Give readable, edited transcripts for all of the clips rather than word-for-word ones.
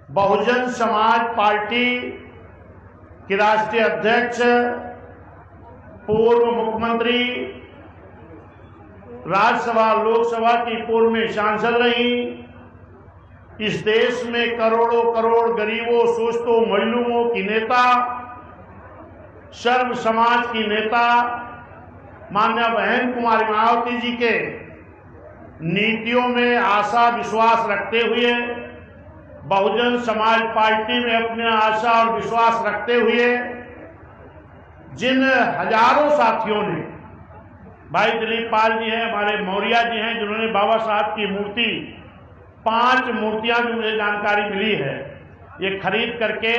Bahujan Samaj party के राष्ट्रीय अध्यक्ष, पूर्व मुख्यमंत्री, राज्यसभा लोकसभा की पूर्व में सांसद रही, इस देश में करोड़ों करोड़ गरीबों, शोषितों, मजलूमों की नेता, सर्व समाज की नेता माननीय बहन कुमारी मायावती जी के नीतियों में आशा विश्वास रखते हुए, बहुजन समाज पार्टी में अपने आशा और विश्वास रखते हुए जिन हजारों साथियों ने, भाई दिलीप पाल जी हैं, हमारे मौर्या जी हैं, जिन्होंने बाबा साहब की मूर्ति, 5 मूर्तियां जो मुझे जानकारी मिली है, ये खरीद करके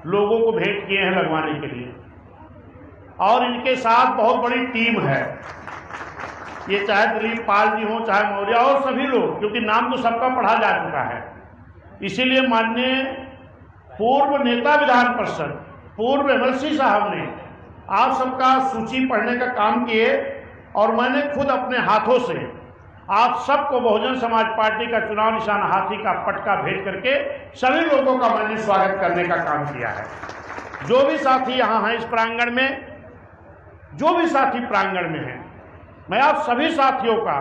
लोगों को भेंट किए हैं लगवाने के लिए। और इनके साथ बहुत बड़ी टीम है, ये चाहे दिलीप पाल जी हो, चाहे मौर्या और सभी लोग, क्योंकि नाम तो सबका पढ़ा जा चुका है। इसीलिए माननीय पूर्व नेता विधान परिषद, पूर्व एमएलसी साहब ने आप सबका सूची पढ़ने का काम किए और मैंने खुद अपने हाथों से आप सबको बहुजन समाज पार्टी का चुनाव निशान हाथी का पटका भेज करके सभी लोगों का मैंने स्वागत करने का काम किया है। जो भी साथी यहाँ हैं इस प्रांगण में, जो भी साथी प्रांगण में हैं, मैं आप सभी साथियों का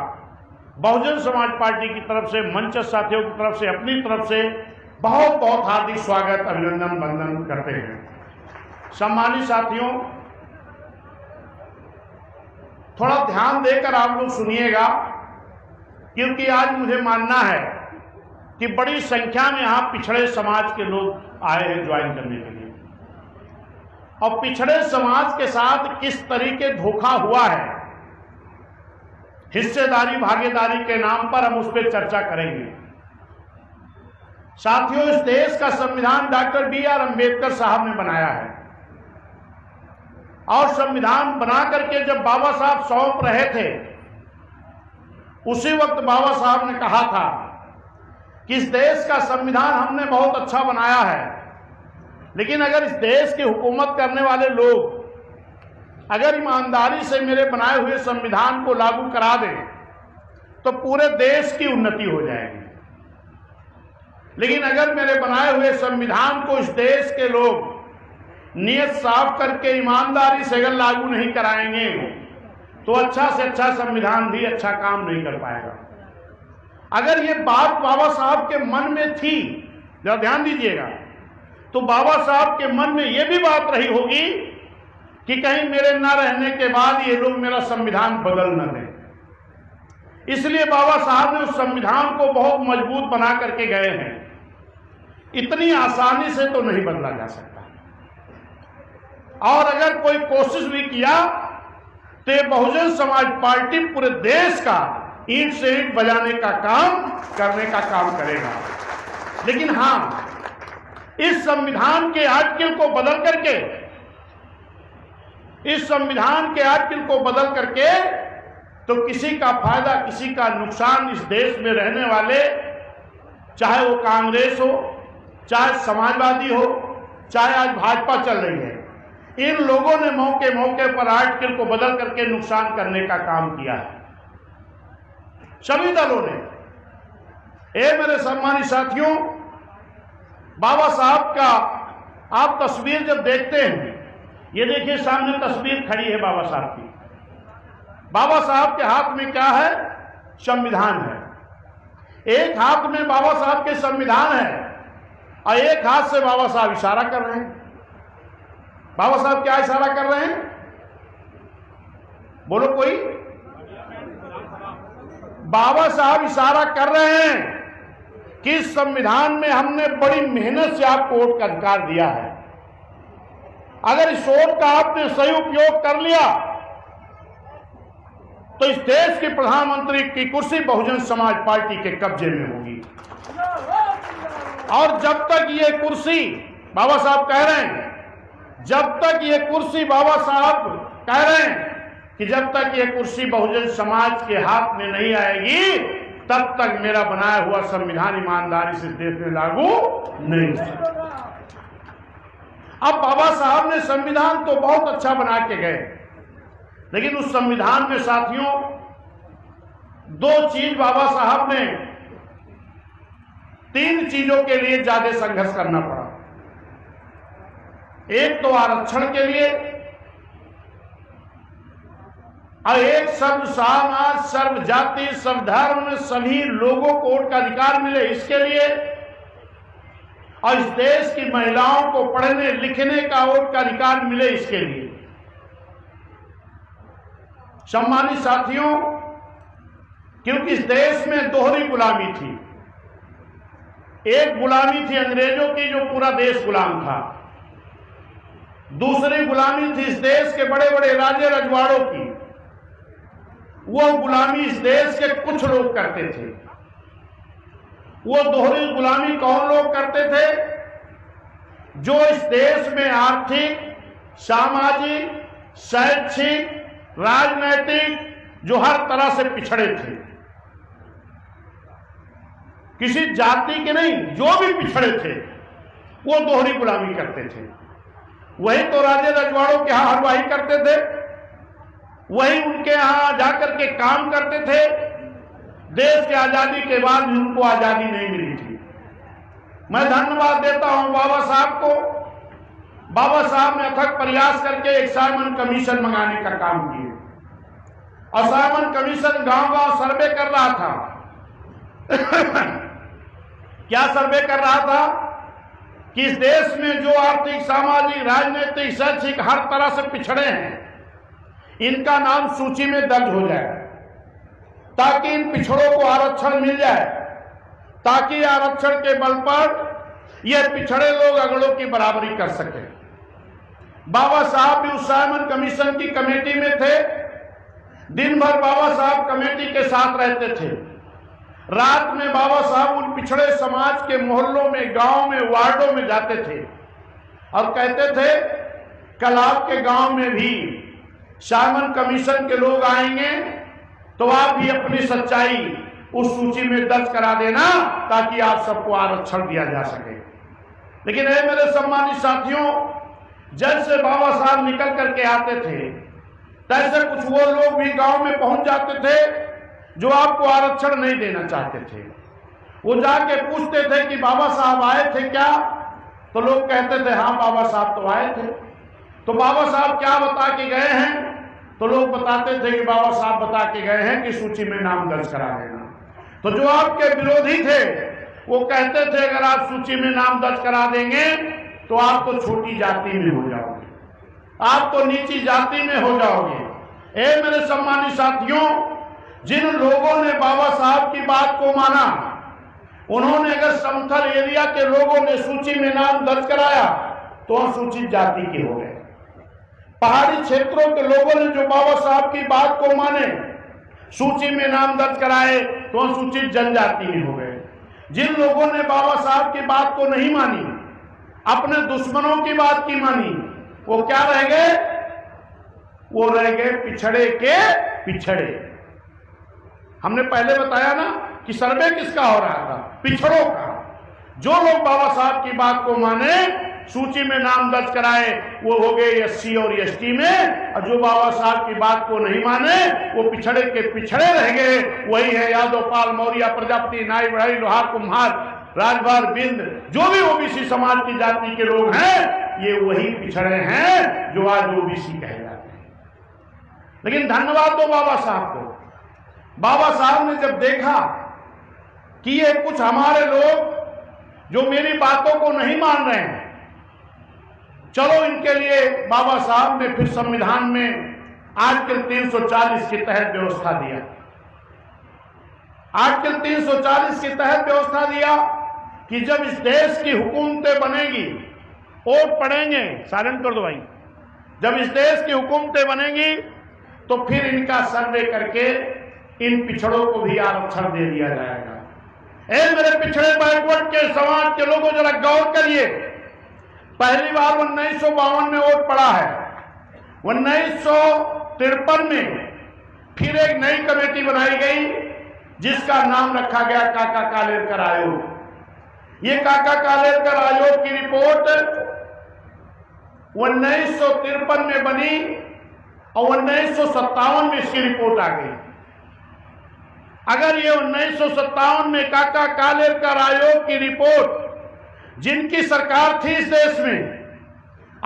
बहुजन समाज पार्टी की तरफ से, मंच साथियों की तरफ से, अपनी तरफ से बहुत बहुत हार्दिक स्वागत, अभिनंदन, वंदन करते हैं। सम्मानित साथियों, थोड़ा ध्यान देकर आप लोग सुनिएगा, क्योंकि आज मुझे मानना है कि बड़ी संख्या में यहां पिछड़े समाज के लोग आए हैं ज्वाइन करने के लिए, और पिछड़े समाज के साथ किस तरीके धोखा हुआ है, हिस्सेदारी भागीदारी के नाम पर हम उस पर चर्चा करेंगे। साथियों, इस देश का संविधान डॉक्टर बी.आर. अम्बेडकर साहब ने बनाया है, और संविधान बना करके जब बाबा साहब सौंप रहे थे, उसी वक्त बाबा साहब ने कहा था कि इस देश का संविधान हमने बहुत अच्छा बनाया है, लेकिन अगर इस देश की हुकूमत करने वाले लोग अगर ईमानदारी से मेरे बनाए हुए संविधान को लागू करा दें तो पूरे देश की उन्नति हो जाएगी, लेकिन अगर मेरे बनाए हुए संविधान को इस देश के लोग नियत साफ करके ईमानदारी से अगर लागू नहीं कराएंगे तो अच्छा से अच्छा संविधान भी अच्छा काम नहीं कर पाएगा। अगर ये बात बाबा साहब के मन में थी, जरा ध्यान दीजिएगा, तो बाबा साहब के मन में ये भी बात रही होगी कि कहीं मेरे न रहने के बाद ये लोग मेरा संविधान बदल न दें। इसलिए बाबा साहब ने उस संविधान को बहुत मजबूत बना करके गए हैं। इतनी आसानी से तो नहीं बदला जा सकता, और अगर कोई कोशिश भी किया तो ये बहुजन समाज पार्टी पूरे देश का ईंट से ईंट बजाने का काम, करने का काम करेगा। लेकिन हाँ, इस संविधान के आर्टिकल को बदल करके, इस संविधान के आर्टिकल को बदल करके तो किसी का फायदा, किसी का नुकसान इस देश में रहने वाले, चाहे वो कांग्रेस हो, चाहे समाजवादी हो, चाहे आज भाजपा चल रही है, इन लोगों ने मौके मौके पर आर्टिकल को बदल करके नुकसान करने का काम किया है, सभी दलों ने। मेरे सम्मानित साथियों, बाबा साहब का आप तस्वीर जब देखते हैं, ये देखिए सामने तस्वीर खड़ी है बाबा साहब की। बाबा साहब के हाथ में क्या है? संविधान है। एक हाथ में बाबा साहब के संविधान है और एक हाथ से बाबा साहब इशारा कर रहे हैं। बाबा साहब क्या इशारा कर रहे हैं? बोलो कोई। बाबा साहब इशारा कर रहे हैं कि इस संविधान में हमने बड़ी मेहनत से आपको वोट का अधिकार दिया है। अगर इस वोट का आपने सही उपयोग कर लिया तो इस देश के प्रधानमंत्री की कुर्सी बहुजन समाज पार्टी के कब्जे में होगी। और जब तक ये कुर्सी, बाबा साहब कह रहे हैं, जब तक ये कुर्सी, बाबा साहब कह रहे हैं कि जब तक ये कुर्सी बहुजन समाज के हाथ में नहीं आएगी, तब तक मेरा बनाया हुआ संविधान ईमानदारी से देश में लागू नहीं हो सकता। अब बाबा साहब ने संविधान तो बहुत अच्छा बना के गए, लेकिन उस संविधान में साथियों दो चीज बाबा साहब ने 3 चीजों के लिए ज्यादा संघर्ष करना पड़ा। एक तो आरक्षण के लिए, और एक सर्व समाज, सर्व जाति, सर्व धर्म, सभी लोगों को वोट का अधिकार मिले इसके लिए, और इस देश की महिलाओं को पढ़ने लिखने का वोट का अधिकार मिले इसके लिए। सम्मानित साथियों, क्योंकि इस देश में दोहरी गुलामी थी। एक गुलामी थी अंग्रेजों की, जो पूरा देश गुलाम था। दूसरी गुलामी थी इस देश के बड़े बड़े राजे रजवाड़ों की। वो गुलामी इस देश के कुछ लोग करते थे। वो दोहरी गुलामी कौन लोग करते थे? जो इस देश में आर्थिक, सामाजिक, शैक्षिक, राजनैतिक, जो हर तरह से पिछड़े थे। किसी जाति के नहीं, जो भी पिछड़े थे वो दोहरी गुलामी करते थे। वही तो राजे रजवाड़ों के यहां हलवाई करते थे, वही उनके यहां जाकर के काम करते थे। देश की आजादी के बाद भी उनको आजादी नहीं मिली थी। मैं धन्यवाद देता हूं बाबा साहब को। बाबा साहब ने अथक प्रयास करके एक साइमन कमीशन मंगाने का काम किया, और साइमन कमीशन गांव-गांव सर्वे कर रहा था। क्या सर्वे कर रहा था? कि इस देश में जो आर्थिक, सामाजिक, राजनीतिक, शैक्षिक हर तरह से पिछड़े हैं, इनका नाम सूची में दर्ज हो जाए, ताकि इन पिछड़ों को आरक्षण मिल जाए, ताकि आरक्षण के बल पर ये पिछड़े लोग अगड़ों की बराबरी कर सके। बाबा साहब भी उस साइमन कमीशन की कमेटी में थे। दिन भर बाबा साहब कमेटी के साथ रहते थे। रात में बाबा साहब उन पिछड़े समाज के मोहल्लों में, गांव में, वार्डों में जाते थे और कहते थे, कल आपके गांव में भी साइमन कमीशन के लोग आएंगे, तो आप भी अपनी सच्चाई उस सूची में दर्ज करा देना, ताकि आप सबको आरक्षण दिया जा सके। लेकिन मेरे सम्मानित साथियों, जैसे बाबा साहब निकल करके आते थे, तैसे कुछ वो लोग भी गांव में पहुंच जाते थे जो आपको आरक्षण नहीं देना चाहते थे। वो जाके पूछते थे कि बाबा साहब आए थे क्या? तो लोग कहते थे, हाँ बाबा साहब तो आए थे। तो बाबा साहब क्या बता के गए हैं? तो लोग बताते थे कि बाबा साहब बता के गए हैं कि सूची में नाम दर्ज करा देना। तो जो आपके विरोधी थे वो कहते थे, अगर आप सूची में नाम दर्ज करा देंगे तो आप तो छोटी जाति में हो जाओगे, आप तो नीची जाति में हो जाओगे। मेरे सम्मानित साथियों, जिन लोगों ने बाबा साहब की बात को माना, उन्होंने अगर समथल एरिया के लोगों ने सूची में नाम दर्ज कराया तो अनुसूचित जाति के हो गए। पहाड़ी क्षेत्रों के लोगों ने जो बाबा साहब की बात को माने, सूची में नाम दर्ज कराए तो अनुसूचित जनजाति में हो गए। जिन लोगों ने बाबा साहब की बात को नहीं मानी, अपने दुश्मनों की बात की मानी, वो क्या रह गए? वो रह गए पिछड़े के पिछड़े। हमने पहले बताया ना कि सर्वे किसका हो रहा था? पिछड़ों का। जो लोग बाबा साहब की बात को माने, सूची में नाम दर्ज कराए, वो हो गए एससी और एसटी में, और जो बाबा साहब की बात को नहीं माने वो पिछड़े के पिछड़े रह गए। वही है यादव, पाल, मौर्य, प्रजापति, नाई, बढ़ई, लोहार, कुम्हार, राजभर, बिंद, जो भी ओबीसी समाज की जाति के लोग हैं, ये वही पिछड़े हैं जो आज ओबीसी कहे जाते हैं। लेकिन धन्यवाद दो बाबा साहब को। बाबा साहब ने जब देखा कि ये कुछ हमारे लोग जो मेरी बातों को नहीं मान रहे हैं, चलो इनके लिए बाबा साहब ने फिर संविधान में आर्टिकल 340 के तहत व्यवस्था दिया। आर्टिकल 340 के तहत व्यवस्था दिया कि जब इस देश की हुकूमतें बनेगी, वोट पड़ेंगे, साइलेंट कर दो भाई, जब इस देश की हुकूमतें बनेगी तो फिर इनका सर्वे करके इन पिछड़ों को भी आरक्षण दे दिया जाएगा। मेरे पिछड़े बैकवर्ड के समाज के लोगों, जरा गौर करिए, पहली बार 1952 में वोट पड़ा है। 1953 में फिर एक नई कमेटी बनाई गई जिसका नाम रखा गया काका कालेलकर आयोग। ये काका कालेलकर आयोग की रिपोर्ट 1953 में बनी और 1957 में इसकी रिपोर्ट आ गई। अगर ये 1957 में काका कालेलकर आयोग की रिपोर्ट जिनकी सरकार थी इस देश में,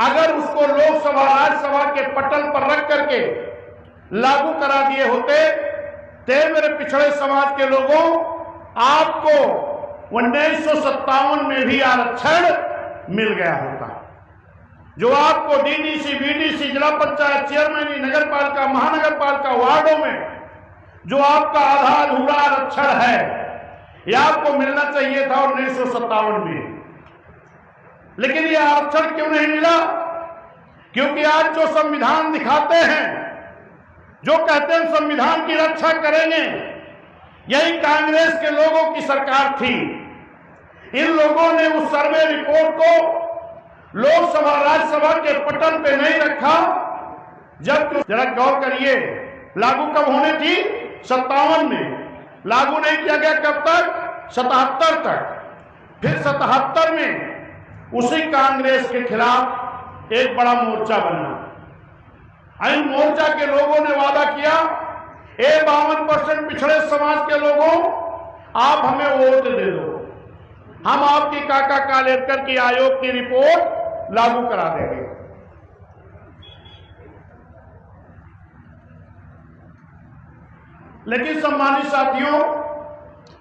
अगर उसको लोकसभा राज्यसभा के पटल पर रख करके लागू करा दिए होते तो मेरे पिछड़े समाज के लोगों, आपको 1957 में भी आरक्षण मिल गया होता। जो आपको डीडीसी, बीडीसी, जिला पंचायत चेयरमैन, नगर पालिका, महानगर पालिका वार्डों में जो आपका आधा अधूरा आरक्षण है, यह आपको मिलना चाहिए था 1957 में। लेकिन यह आरक्षण क्यों नहीं मिला? क्योंकि आज जो संविधान दिखाते हैं, जो कहते हैं संविधान की रक्षा करेंगे, यही कांग्रेस के लोगों की सरकार थी। इन लोगों ने उस सर्वे रिपोर्ट को लोकसभा राज्यसभा के पटल पे नहीं रखा। जब जरा गौर करिए, लागू कब होने थी? 57 में। लागू नहीं किया गया कब तक? 77 तक। फिर 77 में उसी कांग्रेस के खिलाफ एक बड़ा मोर्चा बना। इन मोर्चा के लोगों ने वादा किया, 52% पिछड़े समाज के लोगों, आप हमें वोट दे दो, हम आपकी काका कालेलकर की आयोग की रिपोर्ट लागू करा देंगे। लेकिन सम्मानित साथियों,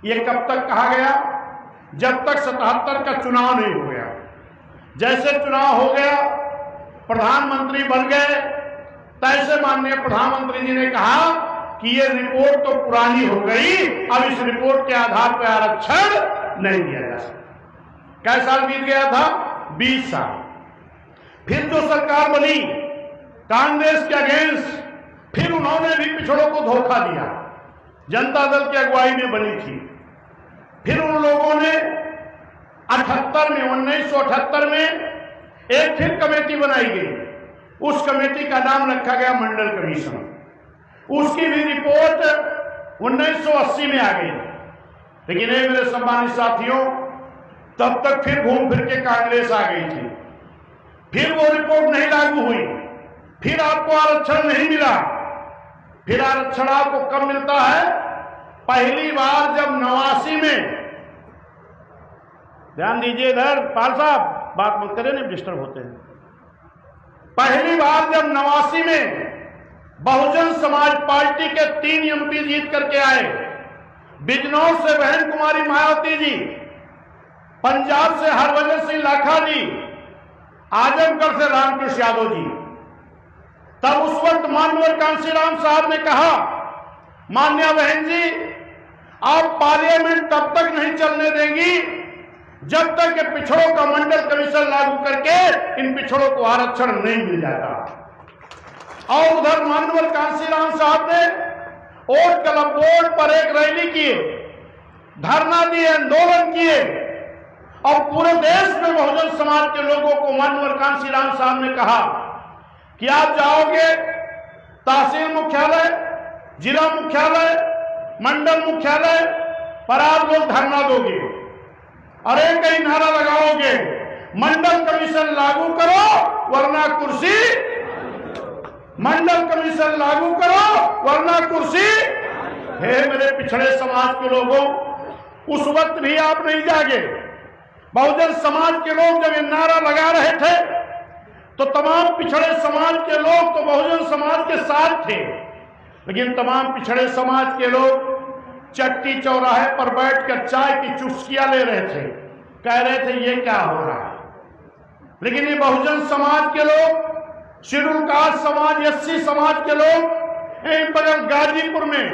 यह कब तक कहा गया? जब तक 77 का चुनाव नहीं हो गया। जैसे चुनाव हो गया, प्रधानमंत्री बन गए, तैसे माननीय प्रधानमंत्री जी ने कहा कि यह रिपोर्ट तो पुरानी हो गई, अब इस रिपोर्ट के आधार पर आरक्षण नहीं दिया जा सकता। कै साल बीत गया था? 20 साल। फिर जो सरकार बनी कांग्रेस के अगेंस्ट, फिर उन्होंने भी पिछड़ों को धोखा दिया। जनता दल की अगुवाई में बनी थी। फिर उन लोगों ने 1978 में एक फिर कमेटी बनाई गई। उस कमेटी का नाम रखा गया मंडल कमीशन। उसकी भी रिपोर्ट 1980 में आ गई। लेकिन ये मेरे सम्मानित साथियों, तब तक फिर घूम फिर के कांग्रेस आ गई थी। फिर वो रिपोर्ट नहीं लागू हुई, फिर आपको आरक्षण नहीं मिला। फिर आरक्षण आपको कब मिलता है? पहली बार जब 89 में, ध्यान दीजिए इधर, पाल साहब बात मत करें, नहीं डिस्टर्ब होते हैं। पहली बार जब 89 में बहुजन समाज पार्टी के 3 एमपी जीत करके आए। बिजनौर से बहन कुमारी मायावती जी, पंजाब से हरभजन सिंह लाखा जी, आजमगढ़ से रामकृष्ण यादव जी। तब उस वक्त मानवर कांशीराम साहब ने कहा, मान्या बहन जी, आप पार्लियामेंट तब तक नहीं चलने देंगी जब तक कि पिछड़ों का मंडल कमीशन लागू करके इन पिछड़ों को आरक्षण नहीं मिल जाता। और उधर मानवर कांशीराम साहब ने ओट क्लब बोर्ड पर एक रैली किए, धरना दिए, आंदोलन किए, और पूरे देश में बहुजन समाज के लोगों को मानवर कांशीराम साहब ने कहा कि आप जाओगे तहसील मुख्यालय, जिला मुख्यालय, मंडल मुख्यालय पर आप लोग धरना दोगे और एक ही नारा लगाओगे, मंडल कमीशन लागू करो वरना कुर्सी, मंडल कमीशन लागू करो वरना कुर्सी। हे मेरे पिछड़े समाज के लोगों, उस वक्त भी आप नहीं जागे। बहुजन समाज के लोग जब ये नारा लगा रहे थे तो तमाम पिछड़े समाज के लोग तो बहुजन समाज के साथ थे, लेकिन तमाम पिछड़े समाज के लोग चट्टी चौराहे पर बैठकर चाय की चुस्कियां ले रहे थे, कह रहे थे ये क्या हो रहा है। लेकिन ये बहुजन समाज के लोग, शेड्यूल कास्ट समाज, एससी समाज के लोग, एक बगल गाजीपुर में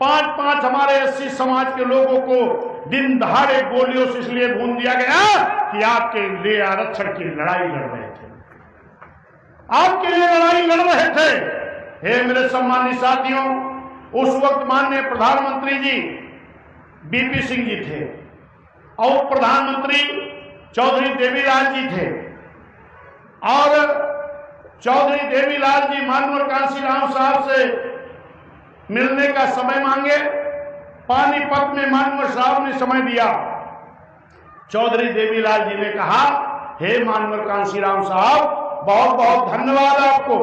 5-5 हमारे एससी समाज के लोगों को दिन दहाड़े गोलियों से इसलिए भून दिया गया कि आपके लिए आरक्षण की लड़ाई लड़ रहे थे, आपके लिए लड़ाई लड़ रहे थे। हे मेरे सम्मानित साथियों, उस वक्त माननीय प्रधानमंत्री जी बीपी सिंह जी थे और प्रधानमंत्री चौधरी देवीलाल जी थे, और चौधरी देवीलाल जी मानवर कांशीराम साहब से मिलने का समय मांगे। पानीपत में मानवर साहब ने समय दिया। चौधरी देवीलाल जी ने कहा, हे मानवर कांशीराम साहब, बहुत बहुत धन्यवाद आपको,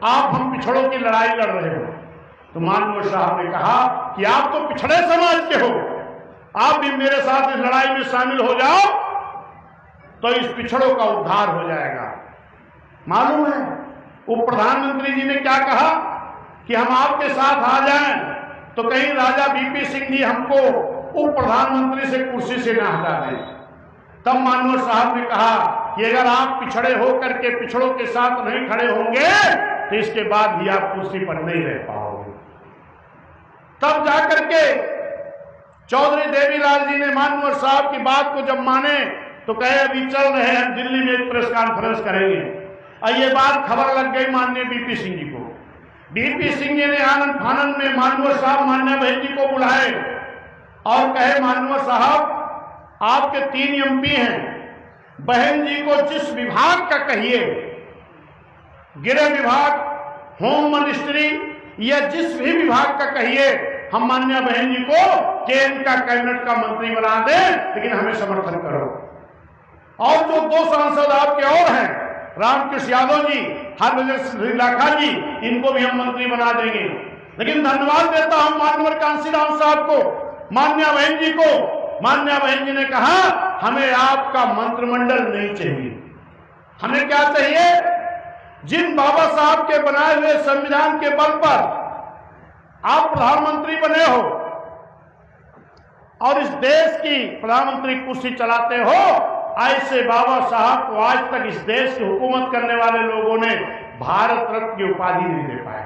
आप हम पिछड़ों की लड़ाई लड़ रहे हो। तो माननीय साहब ने कहा कि आप तो पिछड़े समाज के हो, आप भी मेरे साथ इस लड़ाई में शामिल हो जाओ तो इस पिछड़ों का उद्धार हो जाएगा। मालूम है उप प्रधानमंत्री जी ने क्या कहा कि हम आपके साथ आ जाएं तो कहीं राजा वीपी सिंह जी हमको उप प्रधानमंत्री से कुर्सी से ना हटा दें। तब माननीय साहब ने कहा कि अगर आप पिछड़े होकर के पिछड़ों के साथ नहीं खड़े होंगे तो इसके बाद भी आप कुर्सी पर नहीं रह पाओगे। तब जाकर के चौधरी देवीलाल जी ने माननीय साहब की बात को जब माने तो कहे अभी चल रहे हैं दिल्ली में एक प्रेस कॉन्फ्रेंस करेंगे। और ये बात खबर लग गई माननीय वीपी सिंह जी को। वीपी सिंह जी ने आनंद फानंद में माननीय साहब मान्या बहन जी को बुलाए और कहे माननीय साहब आपके 3 एमपी हैं, बहन जी को जिस विभाग का कहिए, गृह विभाग, होम मिनिस्ट्री या जिस भी विभाग का कहिए, हम मान्या बहन जी को केंद्र का कैबिनेट का मंत्री बना दें, लेकिन हमें समर्थन करो। और जो 2 सांसद आपके और हैं, रामकृष्ण यादव जी, हरभजन लाखा जी, इनको भी हम मंत्री बना देंगे। लेकिन धन्यवाद देता हूं माननीय कांशीराम साहब को, मान्या बहन जी को। मान्या बहन जी ने कहा हमें आपका मंत्रिमंडल नहीं चाहिए, हमें क्या चाहिए, जिन बाबा साहब के बनाए हुए संविधान के बल पर आप प्रधानमंत्री बने हो और इस देश की प्रधानमंत्री कुर्सी चलाते हो, ऐसे बाबा साहब को आज तक इस देश की हुकूमत करने वाले लोगों ने भारत रत्न की उपाधि नहीं दे पाए।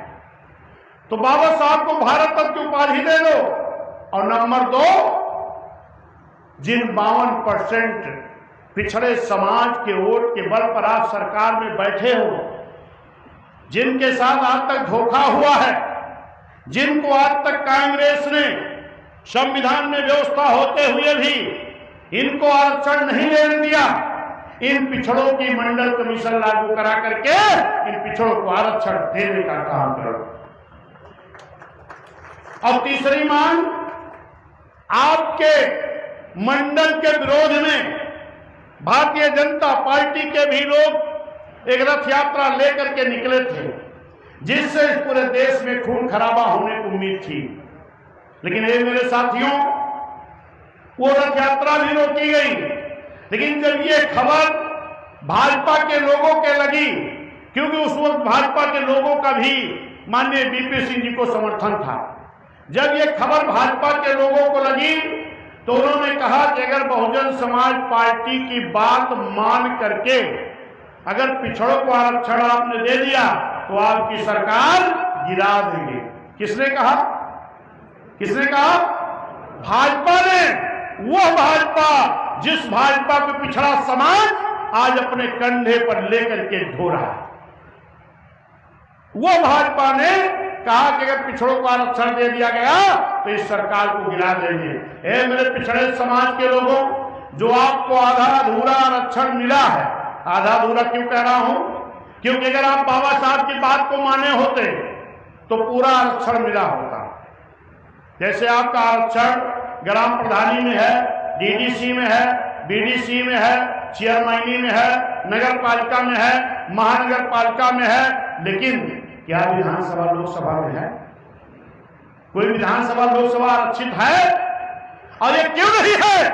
तो बाबा साहब को भारत रत्न की उपाधि दे दो। और नंबर 2, जिन 52% पिछड़े समाज के वोट के बल पर आप सरकार में बैठे हो, जिनके साथ आज तक धोखा हुआ है, जिनको आज तक कांग्रेस ने संविधान में व्यवस्था होते हुए भी इनको आरक्षण नहीं लेने दिया, इन पिछड़ों की मंडल कमीशन लागू करा करके इन पिछड़ों को आरक्षण देने का काम करो। और तीसरी मांग, आपके मंडल के विरोध में भारतीय जनता पार्टी के भी लोग एक रथ यात्रा लेकर के निकले थे, जिससे पूरे देश में खून खराबा होने की उम्मीद थी। लेकिन ये मेरे साथियों, वो रथ यात्रा भी रोकी गई। लेकिन जब ये खबर भाजपा के लोगों के लगी, क्योंकि उस वक्त भाजपा के लोगों का भी माननीय वीपी सिंह जी को समर्थन था, जब ये खबर भाजपा के लोगों को लगी तो उन्होंने कहा कि अगर बहुजन समाज पार्टी की बात मान करके अगर पिछड़ों को आरक्षण आपने दे दिया तो आपकी सरकार गिरा देंगे। किसने कहा? किसने कहा? भाजपा ने। वह भाजपा जिस भाजपा को पिछड़ा समाज आज अपने कंधे पर लेकर के ढो रहा है, वह भाजपा ने कहा कि अगर पिछड़ों को आरक्षण दे दिया गया तो इस सरकार को गिरा देंगे। ए मेरे पिछड़े समाज के लोगों, जो आपको आधा अधूरा आरक्षण मिला है, आधा अधूरा क्यों कह रहा हूं? क्योंकि अगर आप बाबा साहब की बात को माने होते तो पूरा आरक्षण मिला होता। जैसे आपका आरक्षण ग्राम प्रधानी में है, डीडीसी में है, बीडीसी में है, चेयरमैनी में है, नगर पालिका में है, महानगर पालिका में है, लेकिन क्या विधानसभा लोकसभा में है? कोई विधानसभा लोकसभा आरक्षित है? और ये क्यों नहीं है?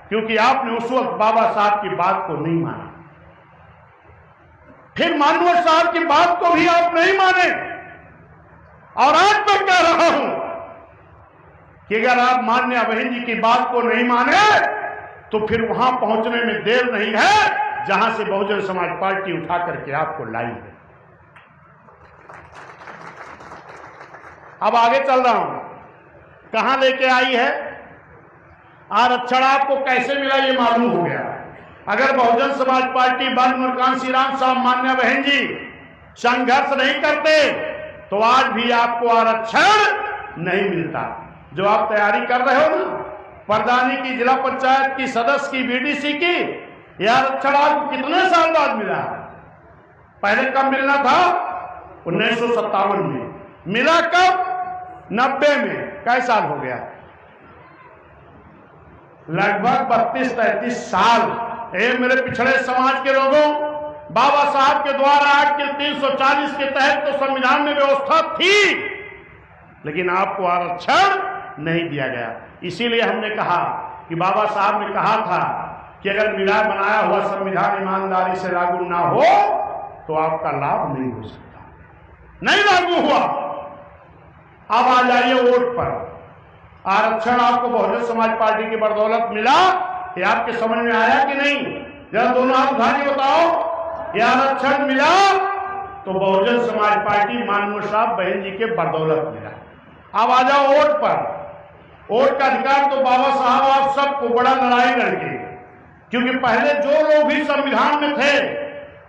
क्योंकि आपने उस वक्त बाबा साहब की बात को नहीं माना, फिर माननीय साहब की बात को भी आप नहीं माने। और आज मैं कह रहा हूं कि अगर आप मान्या बहन जी की बात को नहीं माने तो फिर वहां पहुंचने में देर नहीं है जहां से बहुजन समाज पार्टी उठा करके आपको लाई है। अब आगे चल रहा हूं, कहां लेके आई है आरक्षण, आपको कैसे मिला ये मालूम हो गया। अगर बहुजन समाज पार्टी माननीय कांशीराम साहब मान्या बहन जी संघर्ष नहीं करते तो आज भी आपको आरक्षण नहीं मिलता। जो आप तैयारी कर रहे हो ना, प्रधानी की, जिला पंचायत की, सदस्य की, बीडीसी की, यह आरक्षण आपको कितने साल बाद मिला? पहले कब मिलना था? 1957 में। मिला कब? 90 में। कई साल हो गया? लगभग 32-33 साल। मेरे पिछड़े समाज के लोगों, बाबा साहब के द्वारा आज के 340 के तहत तो संविधान में व्यवस्था थी, लेकिन आपको आरक्षण नहीं दिया गया। इसीलिए हमने कहा कि बाबा साहब ने कहा था कि अगर मेरा बनाया हुआ संविधान ईमानदारी से लागू ना हो तो आपका लाभ नहीं हो सकता। नहीं लागू हुआ। अब आ जाइए वोट पर। आरक्षण आपको बहुजन समाज पार्टी की बदौलत मिला, ये आपके समझ में आया कि नहीं? जरा दोनों हाथ उठा के बताओ। ये आरक्षण मिला तो बहुजन समाज पार्टी माननीय साहब बहन जी के बदौलत मिला। अब आ जाओ वोट पर। वोट का अधिकार तो बाबा साहब आप सबको बड़ा लड़ाई लड़के, क्योंकि पहले जो लोग भी संविधान में थे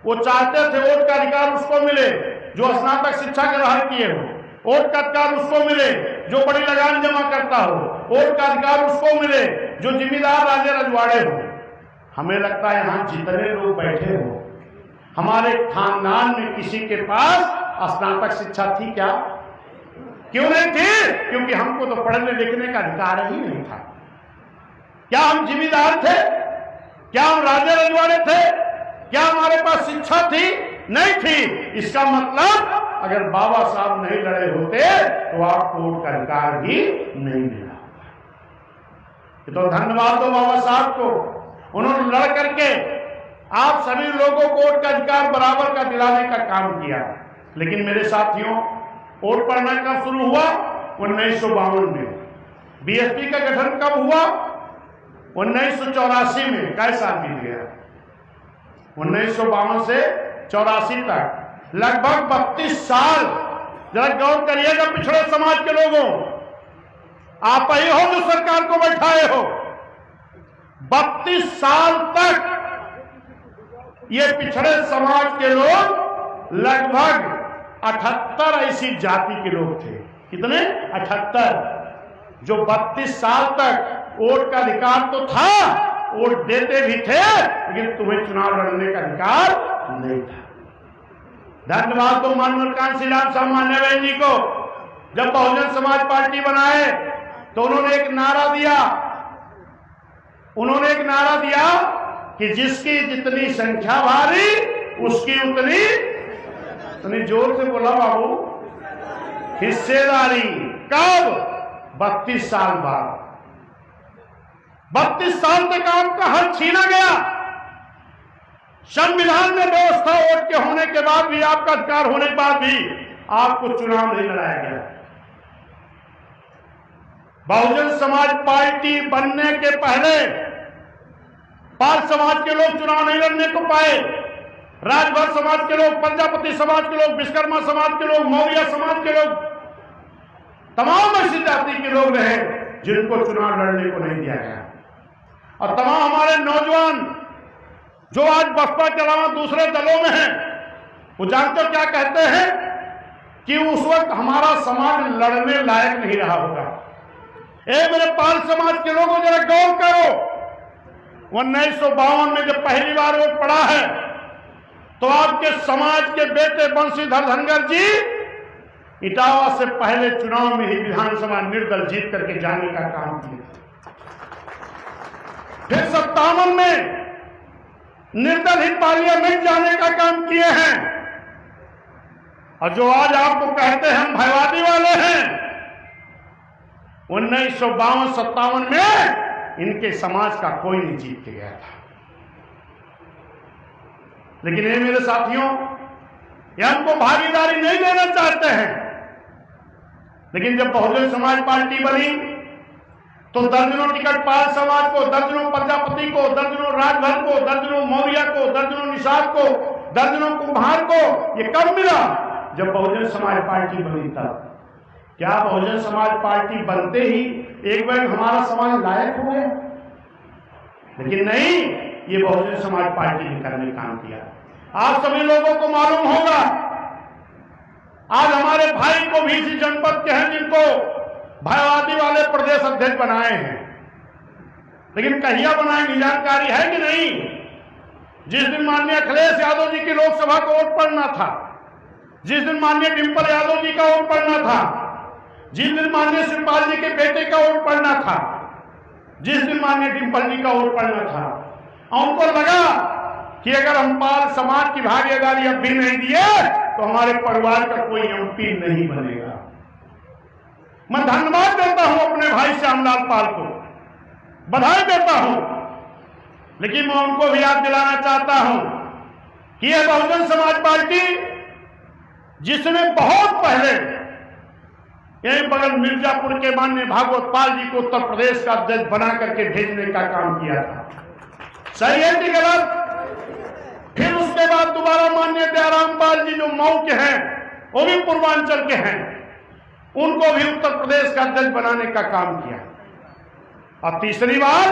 वो चाहते थे वोट का अधिकार उसको मिले जो स्नातक शिक्षा ग्रहण किए हो, वोट का अधिकार उसको मिले जो बड़ी लगान जमा करता हो, वोट का अधिकार उसको मिले जो जिम्मेदार राजे रजवाड़े हो। हमें लगता है यहां जितने लोग बैठे हो हमारे खानदान में किसी के पास स्नातक शिक्षा थी क्या? क्यों नहीं थी? क्योंकि हमको तो पढ़ने लिखने का अधिकार ही नहीं था। क्या हम जिम्मेदार थे? क्या हम राजे रजवाड़े थे? क्या हमारे पास शिक्षा थी? नहीं थी। इसका मतलब अगर बाबा साहब नहीं लड़े होते तो आपको वोट का अधिकार भी नहीं मिला। तो धन्यवाद दो बाबा साहब को, उन्होंने लड़ करके आप सभी लोगों को वोट का अधिकार बराबर का दिलाने का काम किया। लेकिन मेरे साथियों, वोट पढ़ना कब शुरू हुआ? 1952 में। बीएसपी का गठन कब हुआ? 1984 में। कई साल बीत गया? 1952 से 84 तक लगभग 32 साल। जरा गौर करिएगा पिछड़े समाज के लोगों, आप ही हो जो सरकार को बैठाए हो। 32 साल तक ये पिछड़े समाज के लोग, लगभग 78 ऐसी जाति के लोग थे। कितने? 78। जो 32 साल तक वोट का अधिकार तो था, वोट देते भी थे, लेकिन तुम्हें चुनाव लड़ने का अधिकार नहीं था। धन्यवाद तो माननीय कांसी राम साहब मान्य बहन जी को। जब बहुजन समाज पार्टी बनाए तो उन्होंने एक नारा दिया। उन्होंने एक नारा दिया कि जिसकी जितनी संख्या भारी उसकी उतनी जोर से बोला बाबू, हिस्सेदारी। कब? 32 साल बाद। 32 साल तक आपका हक छीना गया। संविधान में व्यवस्था वोट के होने के बाद भी, आपका अधिकार होने के बाद भी आपको चुनाव नहीं लड़ाया गया। बहुजन समाज पार्टी बनने के पहले पाल समाज के लोग चुनाव नहीं लड़ने को पाए। राजभर समाज के लोग, प्रजापति समाज के लोग, विश्वकर्मा समाज के लोग, मौर्य समाज के लोग, तमाम ऐसी जाति के लोग रहे जिनको चुनाव लड़ने को नहीं दिया गया। और तमाम हमारे नौजवान जो आज बसपा के अलावा दूसरे दलों में हैं, वो जानते हो क्या कहते हैं? कि उस वक्त हमारा समाज लड़ने लायक नहीं रहा होगा। मेरे पाल समाज के लोगों, जरा गौर करो। 1952 में जब पहली बार वोट पड़ा है तो आपके समाज के बेटे बंशीधर धनगर जी इटावा से पहले चुनाव में ही विधानसभा निर्दल जीत करके जाने का काम किया। फिर 57 में निर्दल ही पार्लियामेंट जाने का काम किए हैं। और जो आज आपको कहते हैं हम भयवादी वाले हैं, 1952-57 में इनके समाज का कोई नहीं जीत के गया था। लेकिन ये मेरे साथियों, ये हमको भागीदारी नहीं देना चाहते हैं। लेकिन जब बहुजन समाज पार्टी बनी तो दर्जनों टिकट पाल समाज को, दर्जनों प्रजापति को, दर्जनों राजभर को, दर्जनों मौर्य को, दर्जनों निषाद को, दर्जनों कुम्हार को ये कब मिला? जब बहुजन समाज पार्टी बनी तब। क्या बहुजन समाज पार्टी बनते ही एक बार हमारा समाज लायक हो गया? लेकिन नहीं, ये बहुजन समाज पार्टी ने करने काम किया। आज सभी लोगों को मालूम होगा, आज हमारे भाई को भी इसी जनपद के हैं जिनको भयवादी वाले प्रदेश अध्यक्ष बनाए हैं। लेकिन कहिया बनाएंगे जानकारी है कि नहीं? जिस दिन माननीय अखिलेश यादव जी की लोकसभा को वोट पड़ना था, जिस दिन माननीय डिंपल यादव जी का वोट पड़ना था, जिस दिन माननीय शिवपाल जी के बेटे का वोट पड़ना था, जिस दिन माननीय डिंपल जी का वोट पड़ना था, उनको लगा कि अगर हम पाल समाज की भागीदारी अब भी नहीं दिए तो हमारे परिवार का कोई एमपी नहीं बनेगा। मैं धन्यवाद देता हूं अपने भाई श्यामलाल पाल को, बधाई देता हूं, लेकिन मैं उनको भी याद दिलाना चाहता हूं कि यह बहुजन समाज पार्टी जिसने बहुत पहले यही बगल मिर्जापुर के माननीय भागवत पाल जी को उत्तर प्रदेश का अध्यक्ष बना करके भेजने का काम किया था, सही है कि गलत? फिर उसके बाद दोबारा माननीय दयाराम पाल जी जो मऊ के हैं, वो भी पूर्वांचल के हैं, उनको भी उत्तर प्रदेश का अध्यक्ष बनाने का काम किया। और तीसरी बार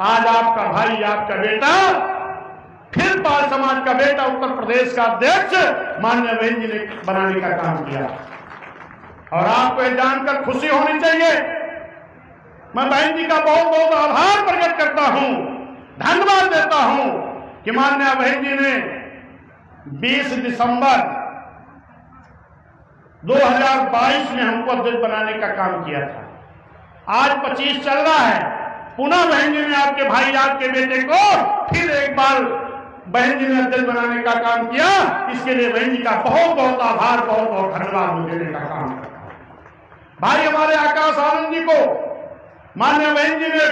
आज आपका भाई, आपका बेटा, फिर पाल समाज का बेटा उत्तर प्रदेश का अध्यक्ष माननीय बहन जी ने बनाने का काम किया। और आपको यह जानकर खुशी होनी चाहिए, मैं बहन जी का बहुत बहुत आभार प्रकट करता हूं, धन्यवाद देता हूं कि माननीय बहन जी ने 20 दिसंबर 2022 में हमको अध्यक्ष बनाने का काम किया था। आज 25 चल रहा है, पुनः बहन जी ने आपके भाई, आपके बेटे को फिर एक बार बहन जी ने अध्यक्ष बनाने का काम किया। इसके लिए बहन जी का बहुत बहुत आभार, बहुत बहुत धन्यवाद देने का काम करता हूं। भाई हमारे आकाश आनंद जी को माननीय बहन जी ने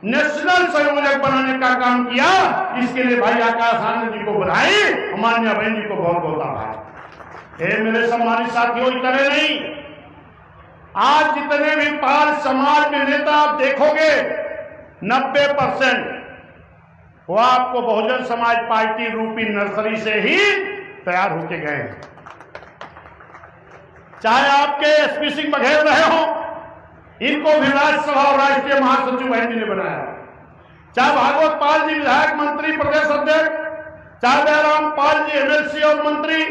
नेशनल संयोजक बनाने का काम किया, इसके लिए भाई आकाश आनंद जी को बधाई, माननीय बहन जी को बहुत बहुत आभार। मेरे सम्मानित साथियों, इतने नहीं, आज जितने भी पाल समाज में नेता आप देखोगे 90% वो आपको बहुजन समाज पार्टी रूपी नर्सरी से ही तैयार होके गए हैं। चाहे आपके एसपी सिंह बघेल रहे हो, इनको भी राज्यसभा और राष्ट्रीय महासचिव बहन जी ने बनाया, चाहे भागवत पाल जी विधायक मंत्री प्रदेश अध्यक्ष, चाहे दयाराम पाल जी एमएलसी और मंत्री,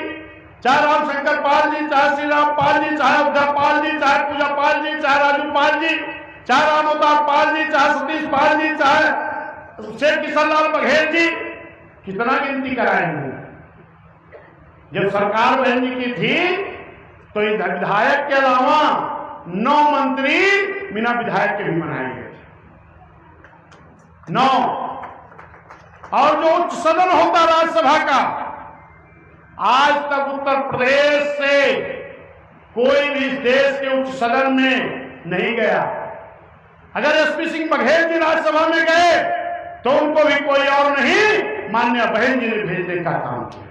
चाहे रामशंकर पाल जी, चाहे श्री राम पाल जी, चाहे उद्धव पाल जी, चाहे पूजा पाल जी, चाहे राजू पाल जी, चाहे राम अवतार पाल जी, चाहे सतीश पाल जी, चाहे शेर किशन लाल बघेल जी, कितना गिनती कराएंगे। जब सरकार बहन जी की थी तो विधायक के अलावा 9 मंत्री बिना विधायक के भी बनाए गए थे, 9। और जो उच्च सदन होता राज्यसभा का, आज तक उत्तर प्रदेश से कोई भी इस देश के उच्च सदन में नहीं गया। अगर एसपी सिंह बघेल जी राज्यसभा में गए तो उनको भी कोई और नहीं, माननीय बहन जी ने भेजने का काम किया।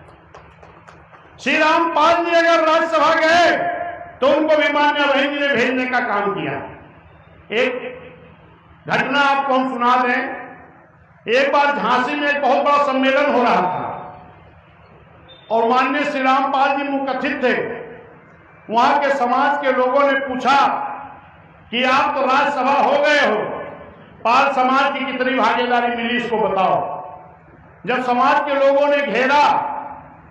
श्री राम पाल जी अगर राज्यसभा गए तो उनको भी माननीय बहन जी ने भेजने का काम किया। एक घटना आपको हम सुना दें। एक बार झांसी में एक बहुत बड़ा सम्मेलन हो रहा था और माननीय श्री राम पाल जी मुकथित थे। वहां के समाज के लोगों ने पूछा कि आप तो राज्यसभा हो गए हो, पाल समाज की कितनी भागीदारी मिली, इसको बताओ। जब समाज के लोगों ने घेरा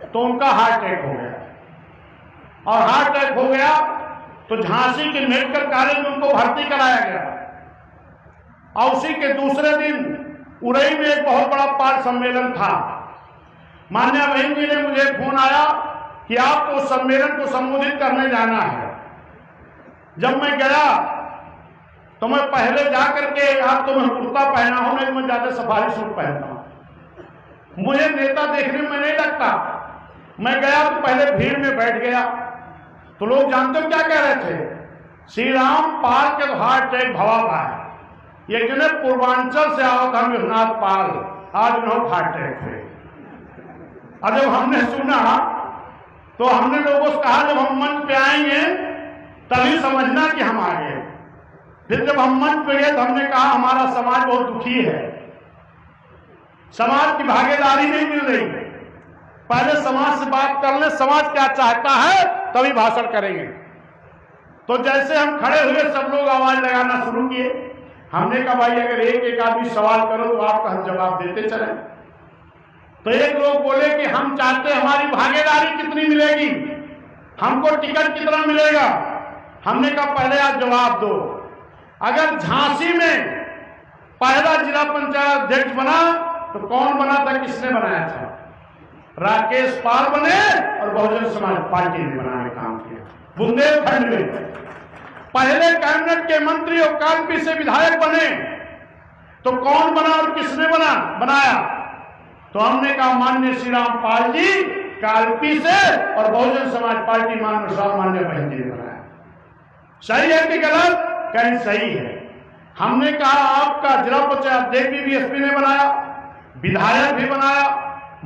तो उनका हार्ट अटैक हो गया, और हार्ट अटैक हो गया तो झांसी के मेडिकल कॉलेज में उनको भर्ती कराया गया। और उसी के दूसरे दिन उड़ई में एक बहुत बड़ा पाल सम्मेलन था। माननीय बहन जी ने मुझे फोन आया कि आपको उस सम्मेलन को संबोधित करने जाना है। जब मैं गया तो मैं पहले जाकर के, आप तो मैं कुर्ता पहना हूं, नहीं मैं ज्यादा सफारी सूट पहनता हूं, मुझे नेता देखने में नहीं लगता। मैं गया तो पहले भीड़ में बैठ गया तो लोग जानते हो क्या कह रहे थे, श्री राम पाल के तो हार्ट अटैक भवा है, ये जिन्हें पूर्वांचल से आओ था विश्वनाथ पाल, आज उन्होंने हार्ट अटैक है। और जब हमने सुना तो हमने लोगों से कहा जब हम मंच पे आएंगे तभी समझना कि हम आ गए। फिर जब हम मंच पे गए तो हमने कहा हमारा समाज बहुत दुखी है, समाज की भागीदारी नहीं मिल रही, पहले समाज से बात कर ले, समाज क्या चाहता है तभी भाषण करेंगे। तो जैसे हम खड़े हुए सब लोग आवाज लगाना शुरू किए। हमने कहा भाई अगर एक एक आदमी सवाल करो तो आपका हम जवाब देते चले। तो एक लोग बोले कि हम चाहते हमारी भागीदारी कितनी मिलेगी, हमको टिकट कितना मिलेगा। हमने कहा पहले आप जवाब दो, अगर झांसी में पहला जिला पंचायत अध्यक्ष बना तो कौन बना था, किसने बनाया था? राकेश पाल बने और बहुजन समाज पार्टी ने बनाने काम किया। बुंदेलखंड में पहले कैबिनेट के मंत्री और कालपी से विधायक बने तो कौन बना और किसने बनाया? तो हमने कहा माननीय श्री राम पाल जी कालपी से, और बहुजन समाज पार्टी माननीय बहन जी ने बनाया। सही है कि गलत? कहीं सही है। हमने कहा आपका जिला पंचायत अध्यक्ष भी बीएसपी ने बनाया, विधायक भी बनाया,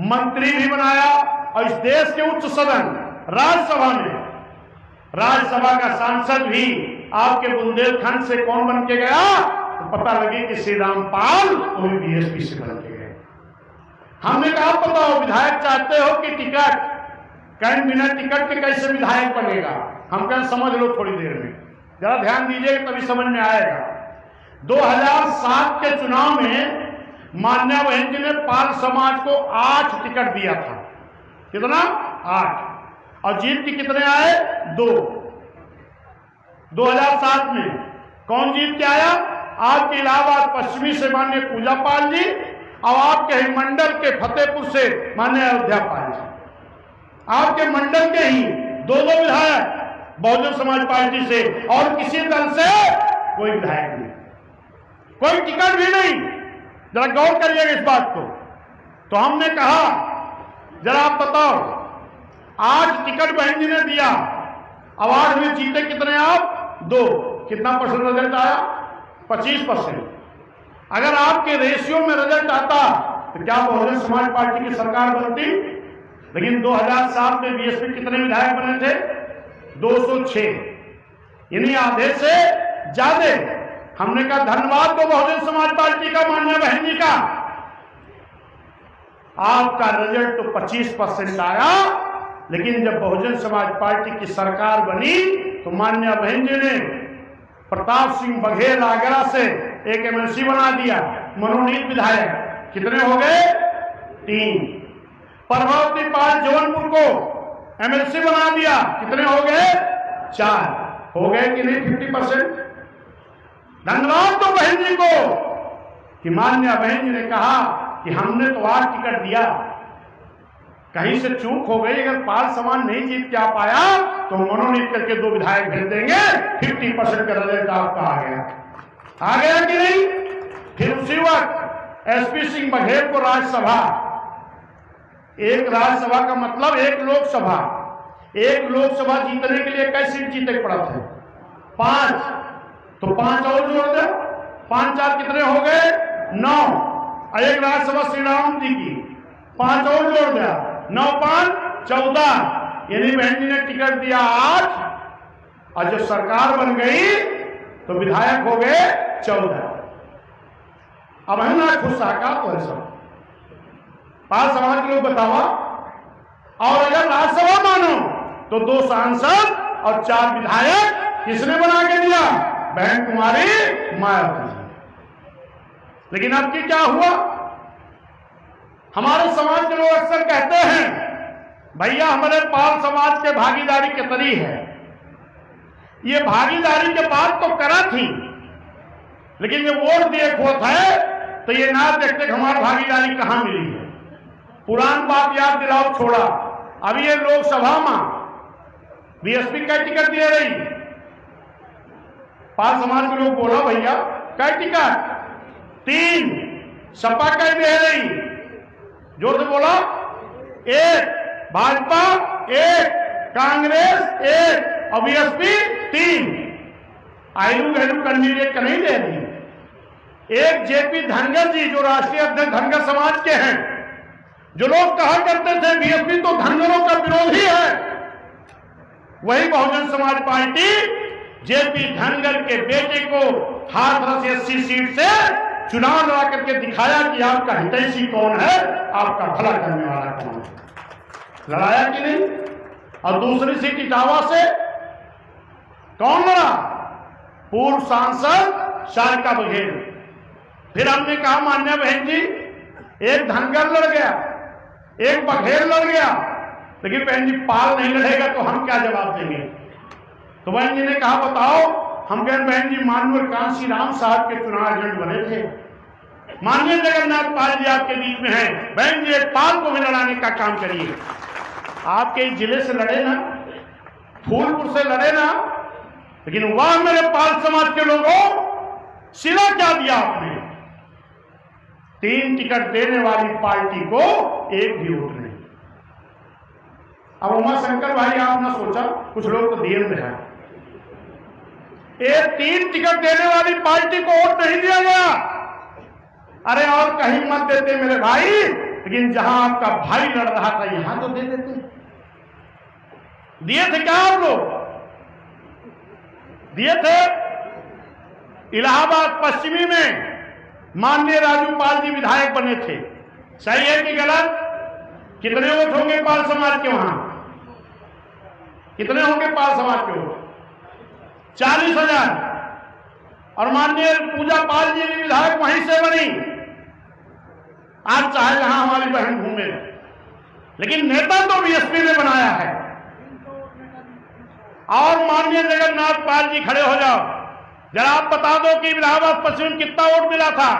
मंत्री भी बनाया, और इस देश के उच्च सदन राज्यसभा में राज्यसभा का सांसद भी आपके बुंदेलखंड से कौन बन के गया? तो पता लगे कि श्री रामपाल वो भी बीएसपी से बन के गए। हमने कहा बताओ विधायक चाहते हो कि टिकट? कहीं बिना टिकट के कैसे विधायक बनेगा? हम कहें समझ लो थोड़ी देर में, जरा ध्यान दीजिए तभी समझ में आएगा। 2007 के चुनाव में मान्या बहन जी ने पाल समाज को 8 टिकट दिया था। कितना? 8। और जीत के कितने आए? 2। 2007 में कौन जीत के आया? आपके इलाहाबाद पश्चिमी से माननीय पूजा पाल जी, और आपके ही मंडल के फतेहपुर से माननीय अयोध्या पाल जी। आपके मंडल के ही 2 विधायक बहुजन समाज पार्टी से, और किसी दल से कोई विधायक नहीं, कोई टिकट भी नहीं। जरा गौर करिएगा इस बात को। तो हमने कहा जरा आप बताओ, आज टिकट बहन जी ने दिया, अवार्ड में जीते कितने आप? 2। कितना परसेंट रिजल्ट आया? 25%। अगर आपके रेशियो में रिजल्ट आता तो क्या बहुजन समाज पार्टी की सरकार बनती? लेकिन 2007 में बीएसपी कितने विधायक बने थे? 206, यानी आधे से ज्यादा। हमने कहा धन्यवाद तो बहुजन समाज पार्टी का, मान्या बहन जी का, आपका रिजल्ट तो 25% आया। लेकिन जब बहुजन समाज पार्टी की सरकार बनी तो मान्या बहन जी ने प्रताप सिंह बघेल आगरा से एक एमएलसी बना दिया, मनोनीत विधायक। कितने हो गए? 3। प्रभावती पाल जौनपुर को एमएलसी बना दिया, कितने हो गए? 4। हो गए कि नहीं 50%? धन्यवाद तो बहन जी को कि मान्या बहन जी ने कहा कि हमने तो 8 टिकट दिया, कहीं से चूक हो गई। अगर पाल समाज नहीं जीत के आ पाया तो मनोनीत करके 2 विधायक भेज देंगे, 50% का रिजल्ट आपका आ गया कि नहीं? फिर उसी वक्त एसपी सिंह बघेल को राज्यसभा, एक राज्यसभा का मतलब एक लोकसभा, एक लोकसभा जीतने के लिए कैसे सीट जीते पड़ा था? 5। तो 5 और जोड़ दे, 5 4 कितने हो गए? 9। और एक राज्यसभा श्री राम जी की 5 और जोड़ दिया, 9 5 14, यानी बहन जी ने टिकट दिया 8, और जब सरकार बन गई तो विधायक हो गए 14। अब है ना खुश साकार तो है सब पाल समाज के लोग बतावा। और अगर राज्यसभा मानो तो 2 सांसद और 4 विधायक किसने बना के दिया? बहन कुमारी मायावती जी। लेकिन अब की क्या हुआ? हमारे समाज के लोग अक्सर कहते हैं भैया हमारे पाल समाज के भागीदारी कितनी है। ये भागीदारी के बाद तो करा थी, लेकिन जब वोट दिए खोत है तो ये ना देखते कि हमारी भागीदारी कहां मिली है। पुरान बात याद दिलाओ छोड़ा। अभी ये लोकसभा में बीएसपी का टिकट दे रही, पाल समाज के लोग बोला भैया क्या टिकट? 3। सपा का दे रही, जोर से बोला 1, भाजपा 1, कांग्रेस 1 और बीएसपी 3। आयलू गहलू कैंडिडेट का नहीं दे रही। एक जेपी धनगर जी जो राष्ट्रीय अध्यक्ष धनगर समाज के हैं, जो लोग कहा करते थे बीएसपी तो धनगरों का विरोधी है, वही बहुजन समाज पार्टी जेपी धनगर के बेटे को हाथरस 80 सीट से चुनाव लड़ा करके दिखाया कि आपका हितैषी कौन है, आपका भला करने वाला कौन है। लड़ाया कि नहीं? और दूसरी सीट इटावा से कौन लड़ा? पूर्व सांसद शारिका बघेल। फिर हमने कहा मान्या बहन जी एक धनगर लड़ गया, एक बघेल लड़ गया, लेकिन बहन जी पाल नहीं लड़ेगा तो हम क्या जवाब देंगे? तो बहन जी ने कहा बताओ। हम कहें बहन जी माननीय कांसी राम साहब के चुनाव एजेंट बने थे, माननीय जगन्नाथ पाल जी आपके बीच में हैं, बहन जी एक पाल को भी लड़ाने का काम करिए। आपके जिले से लड़े ना, फूलपुर से लड़े ना, लेकिन वह मेरे पाल समाज के लोगों सिला क्या दिया आपने? 3 टिकट देने वाली पार्टी को एक भी वोट नहीं। अब उमा शंकर भाई आप ना सोचा, कुछ लोग तो दिए में है, ये 3 टिकट देने वाली पार्टी को वोट नहीं दिया गया। अरे और कहीं मत देते मेरे भाई, लेकिन जहां आपका भाई लड़ रहा था यहां तो दे देते। दिए थे क्या आप लोग? दिए थे। इलाहाबाद पश्चिमी में माननीय राजू पाल जी विधायक बने थे, सही है कि गलत? कितने वोट होंगे पाल समाज के वहां? कितने होंगे पाल समाज के वोट? 40,000। और माननीय पूजा पाल जी भी विधायक वहीं से बनी। आज चाहे यहां हमारी बहन घूमे, लेकिन नेता तो बीएसपी ने बनाया है। और माननीय जगन्नाथ पाल जी खड़े हो जाओ, जरा आप बता दो कि इलाहाबाद पश्चिम कितना वोट मिला था?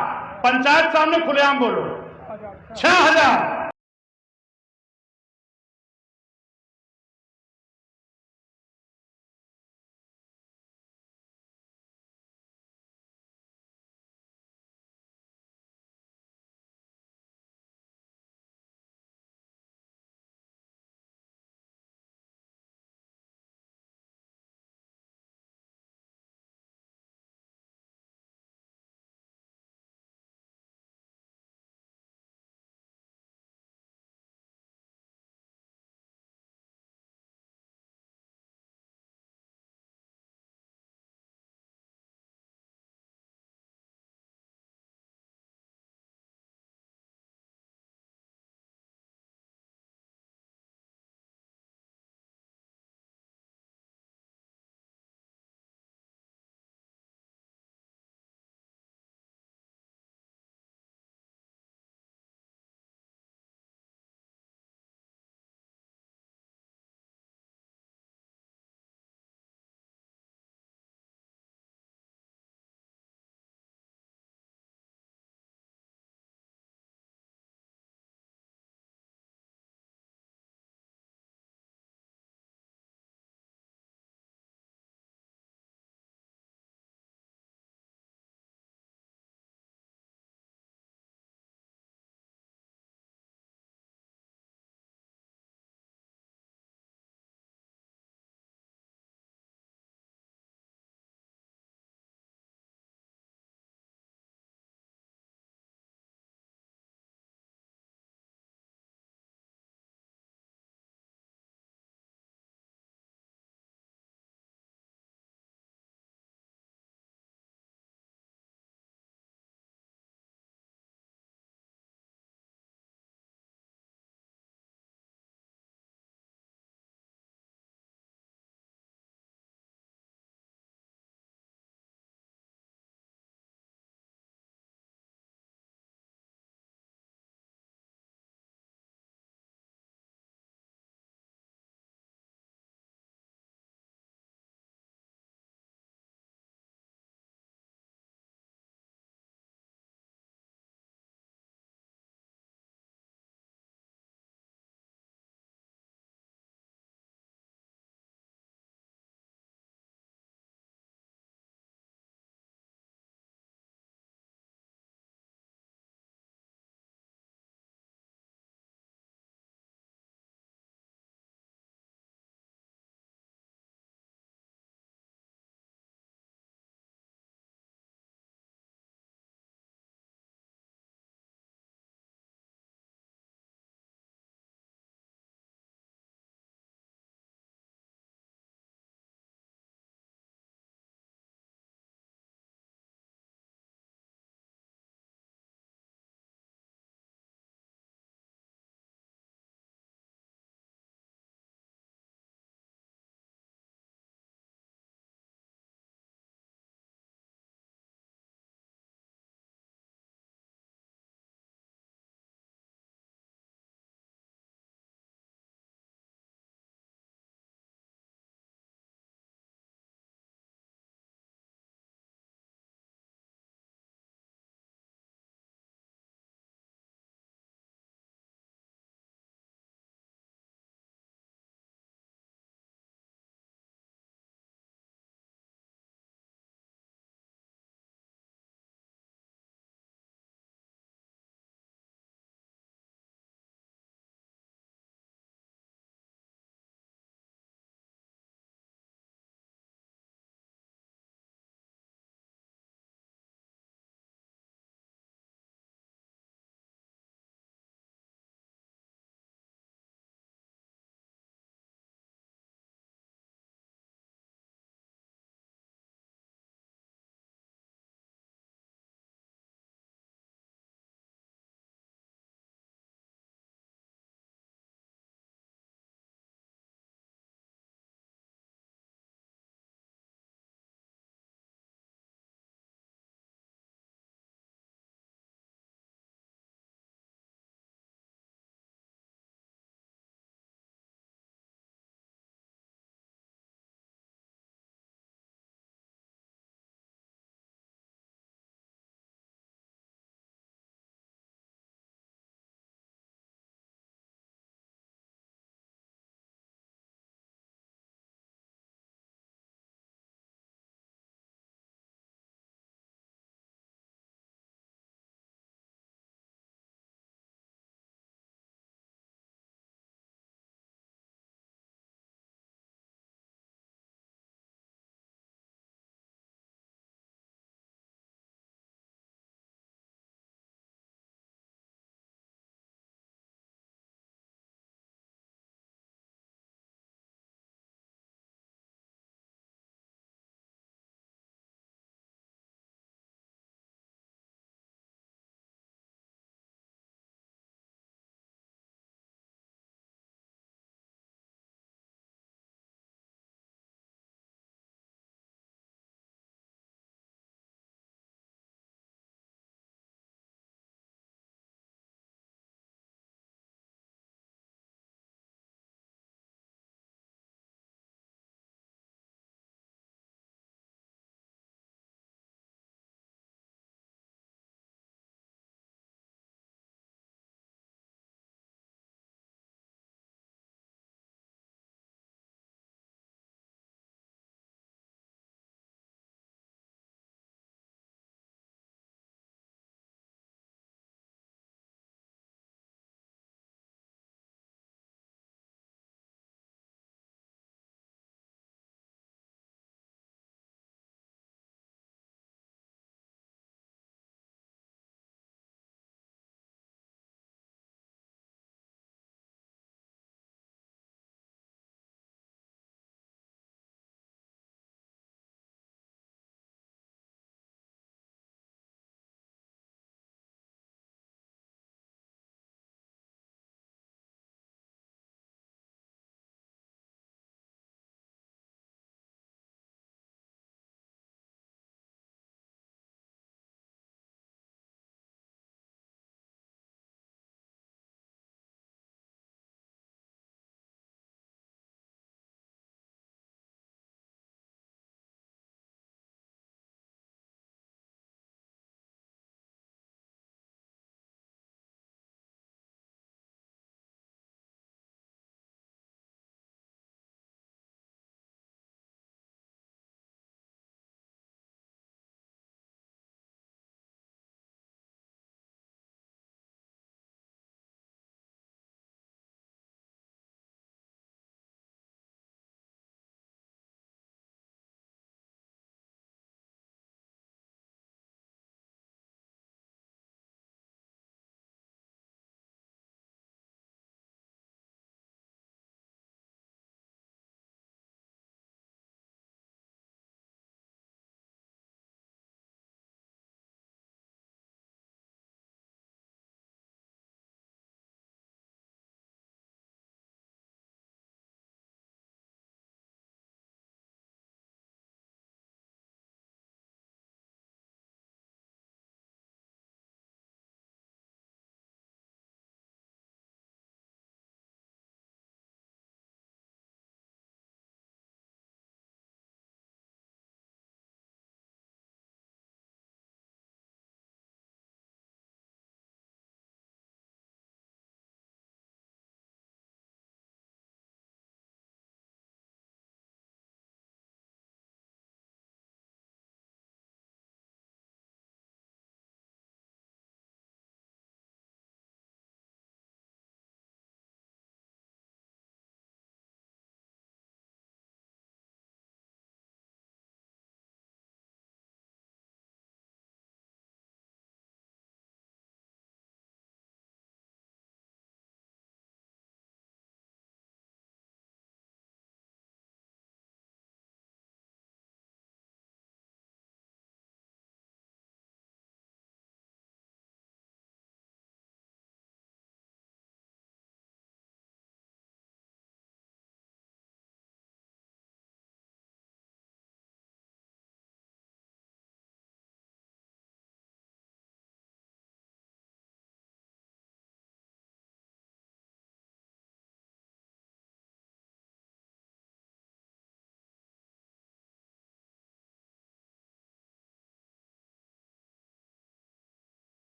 पंचायत सामने खुलेआम बोलो। 6,000।